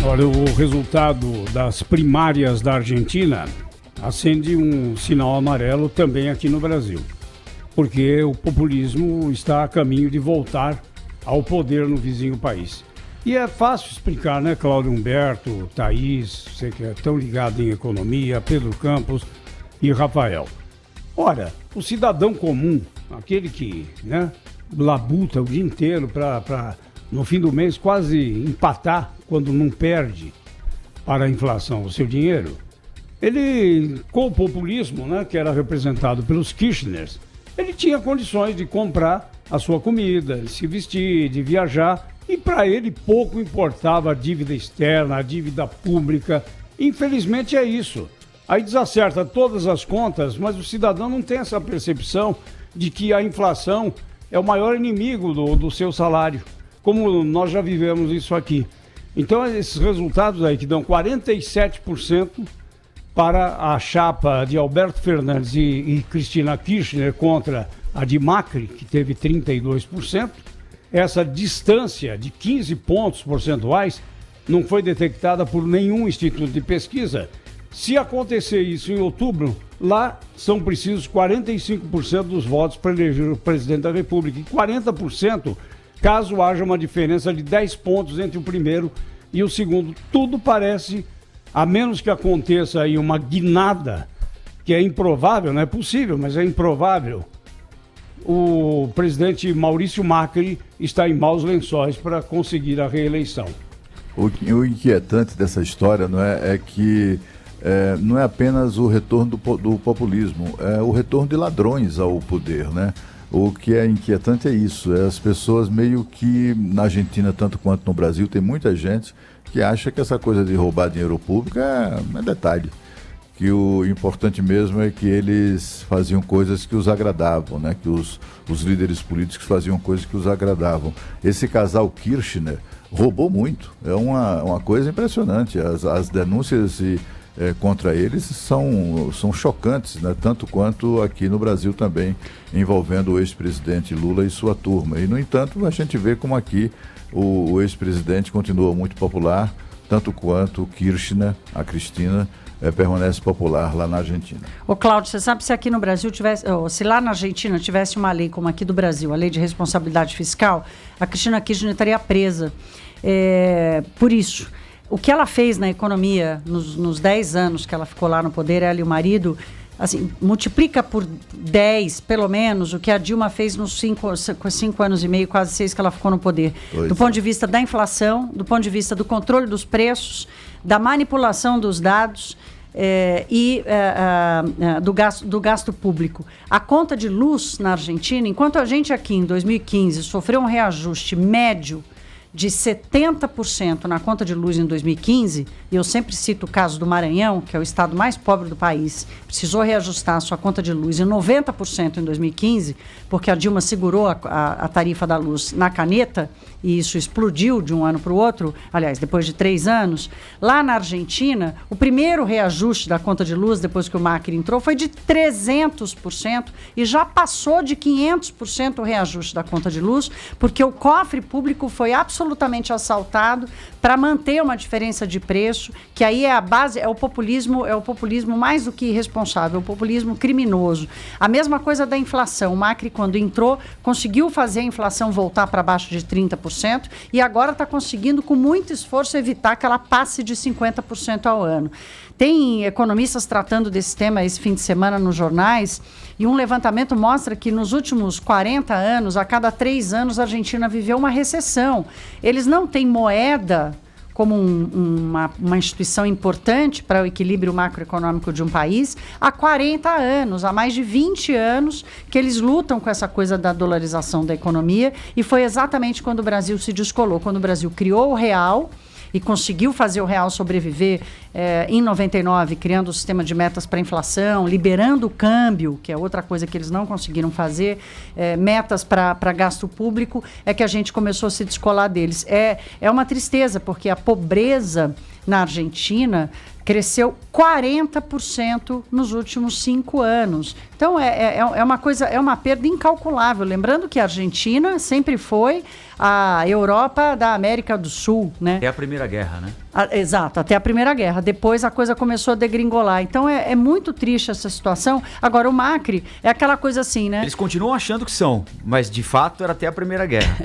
Olha, o resultado das primárias da Argentina acende um sinal amarelo também aqui no Brasil, porque o populismo está a caminho de voltar ao poder no vizinho país. E é fácil explicar, né, Cláudio Humberto, Thaís, você que é tão ligado em economia, Pedro Campos e Rafael. Ora, o cidadão comum, aquele que, né, labuta o dia inteiro para no fim do mês quase empatar quando não perde para a inflação o seu dinheiro, ele, com o populismo, né, que era representado pelos Kirchners, ele tinha condições de comprar a sua comida, de se vestir, de viajar, e para ele pouco importava a dívida externa, a dívida pública. Infelizmente é isso. Aí desacerta todas as contas, mas o cidadão não tem essa percepção de que a inflação é o maior inimigo do seu salário, como nós já vivemos isso aqui. Então esses resultados aí que dão 47% para a chapa de Alberto Fernandes e Cristina Kirchner contra a de Macri, que teve 32%, essa distância de 15 pontos percentuais não foi detectada por nenhum instituto de pesquisa. Se acontecer isso em outubro, lá são precisos 45% dos votos para eleger o presidente da República e 40% caso haja uma diferença de 10 pontos entre o primeiro e o segundo. Tudo parece, a menos que aconteça aí uma guinada, que é improvável, não é possível, mas é improvável, o presidente Maurício Macri está em maus lençóis para conseguir a reeleição. O inquietante dessa história é que não é apenas o retorno do populismo, é o retorno de ladrões ao poder, né? O que é inquietante é isso, as pessoas meio que, na Argentina tanto quanto no Brasil, tem muita gente que acha que essa coisa de roubar dinheiro público é detalhe. Que o importante mesmo é que eles faziam coisas que os agradavam, né? Que os líderes políticos faziam coisas que os agradavam. Esse casal Kirchner roubou muito, é uma coisa impressionante. As denúncias contra eles são chocantes, né? Tanto quanto aqui no Brasil também, envolvendo o ex-presidente Lula e sua turma. E, no entanto, a gente vê como aqui o ex-presidente continua muito popular, tanto quanto o Kirchner, a Cristina, permanece popular lá na Argentina. Ô Cláudio, você sabe se aqui no Brasil tivesse, se lá na Argentina tivesse uma lei como aqui do Brasil, a lei de responsabilidade fiscal, a Cristina Kirchner estaria presa por isso. O que ela fez na economia nos 10 anos que ela ficou lá no poder, ela e o marido, assim, multiplica por 10, pelo menos, o que a Dilma fez nos 5 anos e meio, quase 6 que ela ficou no poder. Do ponto de vista da inflação, do ponto de vista do controle dos preços, da manipulação dos dados do gasto público. A conta de luz na Argentina, enquanto a gente aqui em 2015 sofreu um reajuste médio de 70% na conta de luz em 2015, e eu sempre cito o caso do Maranhão, que é o estado mais pobre do país, precisou reajustar a sua conta de luz em 90% em 2015, porque a Dilma segurou a tarifa da luz na caneta, e isso explodiu de um ano para o outro, aliás, depois de 3 anos. Lá na Argentina, o primeiro reajuste da conta de luz, depois que o Macri entrou, foi de 300%, e já passou de 500% o reajuste da conta de luz, porque o cofre público foi absolutamente assaltado para manter uma diferença de preço, que aí é a base, é o populismo mais do que irresponsável, é o populismo criminoso. A mesma coisa da inflação. O Macri, quando entrou, conseguiu fazer a inflação voltar para baixo de 30% e agora está conseguindo, com muito esforço, evitar que ela passe de 50% ao ano. Tem economistas tratando desse tema esse fim de semana nos jornais, e um levantamento mostra que nos últimos 40 anos, a cada 3 anos, a Argentina viveu uma recessão. Eles não têm moeda como uma instituição importante para o equilíbrio macroeconômico de um país há 40 anos, há mais de 20 anos que eles lutam com essa coisa da dolarização da economia, e foi exatamente quando o Brasil se descolou, quando o Brasil criou o real e conseguiu fazer o real sobreviver em 99, criando o sistema de metas para a inflação, liberando o câmbio, que é outra coisa que eles não conseguiram fazer, metas para gasto público, é que a gente começou a se descolar deles. É uma tristeza, porque a pobreza na Argentina cresceu 40% nos últimos 5 anos. Então, é uma coisa, é uma perda incalculável. Lembrando que a Argentina sempre foi a Europa da América do Sul, né? Até a Primeira Guerra, né? Exato, até a Primeira Guerra. Depois a coisa começou a degringolar. Então, é muito triste essa situação. Agora, o Macri é aquela coisa assim, né? Eles continuam achando que são, mas de fato era até a Primeira Guerra.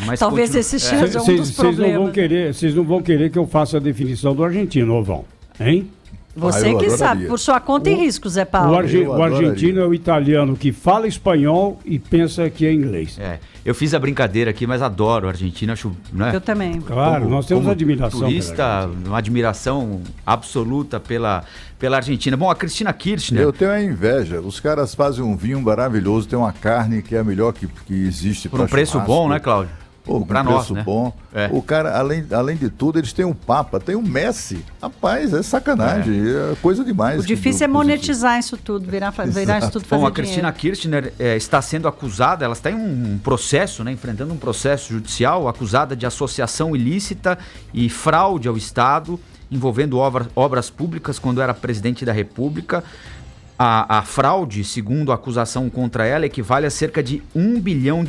Mas talvez esse seja um dos problemas. Vocês não vão querer que eu faça a definição do argentino, ou vão? Hein? Você que sabe, por sua conta e risco, Zé Paulo. O argentino é o italiano que fala espanhol e pensa que é inglês. Eu fiz a brincadeira aqui, mas adoro a Argentina, acho, né? Eu também. Claro, nós temos admiração. Turista, uma admiração absoluta pela Argentina. Bom, a Cristina Kirchner... Eu tenho a inveja. Os caras fazem um vinho maravilhoso, tem uma carne que é a melhor que existe. Por um preço bom, né, Cláudio? Pra nós, né? Bom. O cara, além de tudo, eles têm o Papa, tem o Messi. Rapaz, é sacanagem, é coisa demais. O difícil é monetizar isso tudo, virar isso tudo fazer Bom, a Cristina Kirchner está sendo acusada, ela está em um processo, né, enfrentando um processo judicial, acusada de associação ilícita e fraude ao Estado, envolvendo obras públicas quando era presidente da República. A fraude, segundo a acusação contra ela, equivale a cerca de $1 bilhão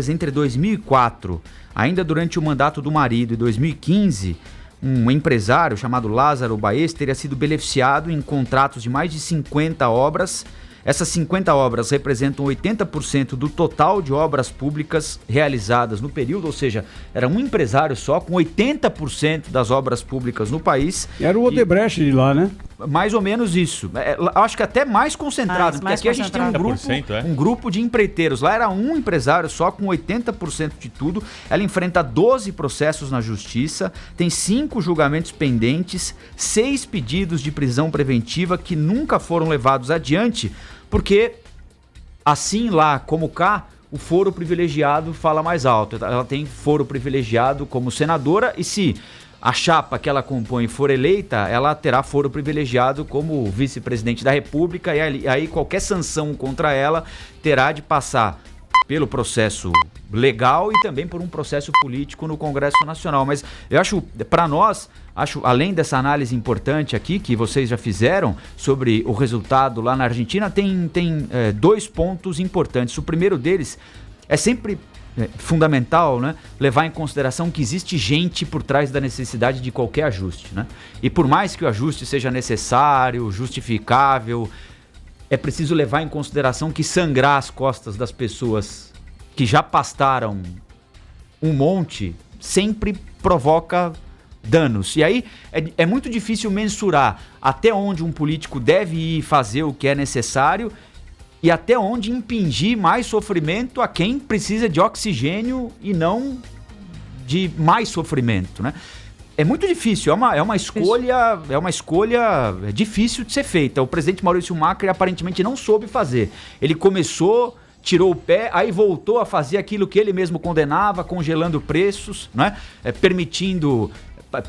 entre 2004, ainda durante o mandato do marido, em 2015, um empresário chamado Lázaro Baez teria sido beneficiado em contratos de mais de 50 obras. Essas 50 obras representam 80% do total de obras públicas realizadas no período, ou seja, era um empresário só com 80% das obras públicas no país. Era o Odebrecht de lá, né? Mais ou menos isso. Acho que até mais concentrado, porque aqui a gente tem um grupo de empreiteiros. Lá era um empresário só com 80% de tudo. Ela enfrenta 12 processos na justiça, tem 5 julgamentos pendentes, 6 pedidos de prisão preventiva que nunca foram levados adiante, porque assim lá como cá, o foro privilegiado fala mais alto. Ela tem foro privilegiado como senadora e se a chapa que ela compõe for eleita, ela terá foro privilegiado como vice-presidente da República e aí qualquer sanção contra ela terá de passar pelo processo legal e também por um processo político no Congresso Nacional. Mas eu acho, para nós, além dessa análise importante aqui que vocês já fizeram sobre o resultado lá na Argentina, tem 2 pontos importantes. O primeiro deles é sempre fundamental, né, levar em consideração que existe gente por trás da necessidade de qualquer ajuste, né? E por mais que o ajuste seja necessário, justificável, é preciso levar em consideração que sangrar as costas das pessoas que já pastaram um monte sempre provoca danos. E aí é muito difícil mensurar até onde um político deve ir fazer o que é necessário e até onde impingir mais sofrimento a quem precisa de oxigênio e não de mais sofrimento, né? É muito difícil, é uma escolha difícil de ser feita. O presidente Maurício Macri aparentemente não soube fazer. Ele começou, tirou o pé, aí voltou a fazer aquilo que ele mesmo condenava, congelando preços, né? Permitindo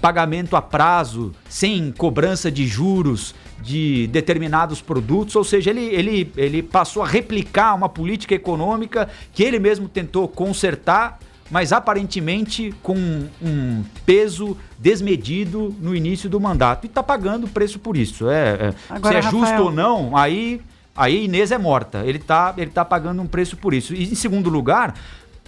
pagamento a prazo, sem cobrança de juros de determinados produtos, ou seja, ele passou a replicar uma política econômica que ele mesmo tentou consertar, mas aparentemente com um peso desmedido no início do mandato. E está pagando preço por isso. Agora, se é justo Rafael, ou não, aí Inês é morta. Ele tá pagando um preço por isso. E em segundo lugar,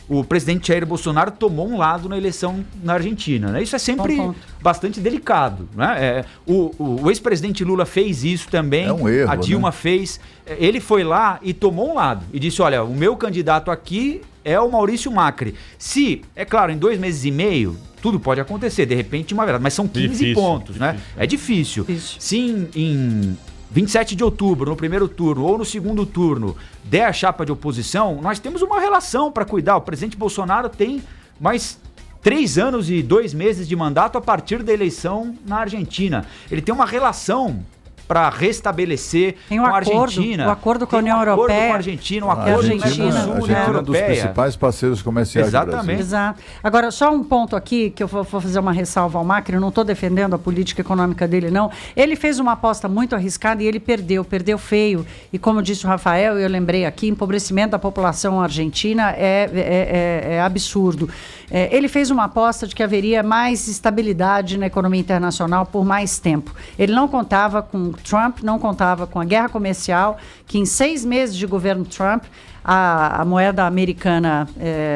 o presidente Jair Bolsonaro tomou um lado na eleição na Argentina, né? Isso é sempre bastante delicado, né? O ex-presidente Lula fez isso também, é um erro, a Dilma, né, fez. Ele foi lá e tomou um lado e disse, olha, o meu candidato aqui é o Maurício Macri. Se, é claro, em 2 meses e meio, tudo pode acontecer, de repente uma verdade, mas são 15 pontos, né? É difícil. Se em 27 de outubro, no primeiro turno ou no segundo turno, der a chapa de oposição, nós temos uma relação para cuidar. O presidente Bolsonaro tem mais 3 anos e 2 meses de mandato a partir da eleição na Argentina. Ele tem uma relação para restabelecer com a Argentina. O acordo com a União Europeia. Um acordo com a Argentina, um acordo com a Argentina é um dos principais parceiros comerciais do Brasil. Exato. Agora, só um ponto aqui, que eu vou fazer uma ressalva ao Macri, eu não estou defendendo a política econômica dele, não. Ele fez uma aposta muito arriscada e ele perdeu feio. E como disse o Rafael, eu lembrei aqui, empobrecimento da população argentina é absurdo. Ele fez uma aposta de que haveria mais estabilidade na economia internacional por mais tempo. Ele não contava com Trump, não contava com a guerra comercial, que em 6 meses de governo Trump, a moeda americana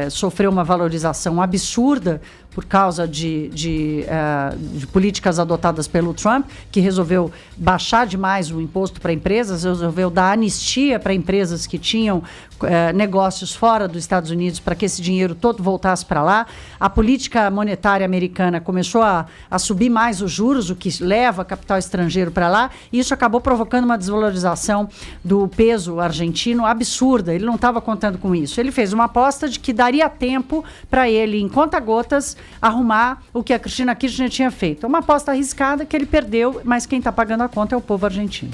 sofreu uma valorização absurda por causa de políticas adotadas pelo Trump, que resolveu baixar demais o imposto para empresas, resolveu dar anistia para empresas que tinham negócios fora dos Estados Unidos para que esse dinheiro todo voltasse para lá. A política monetária americana começou a subir mais os juros, o que leva capital estrangeiro para lá, e isso acabou provocando uma desvalorização do peso argentino absurda. Ele não estava contando com isso. Ele fez uma aposta de que daria tempo para ele, em conta-gotas, arrumar o que a Cristina Kirchner tinha feito. Uma aposta arriscada que ele perdeu, mas quem está pagando a conta é o povo argentino.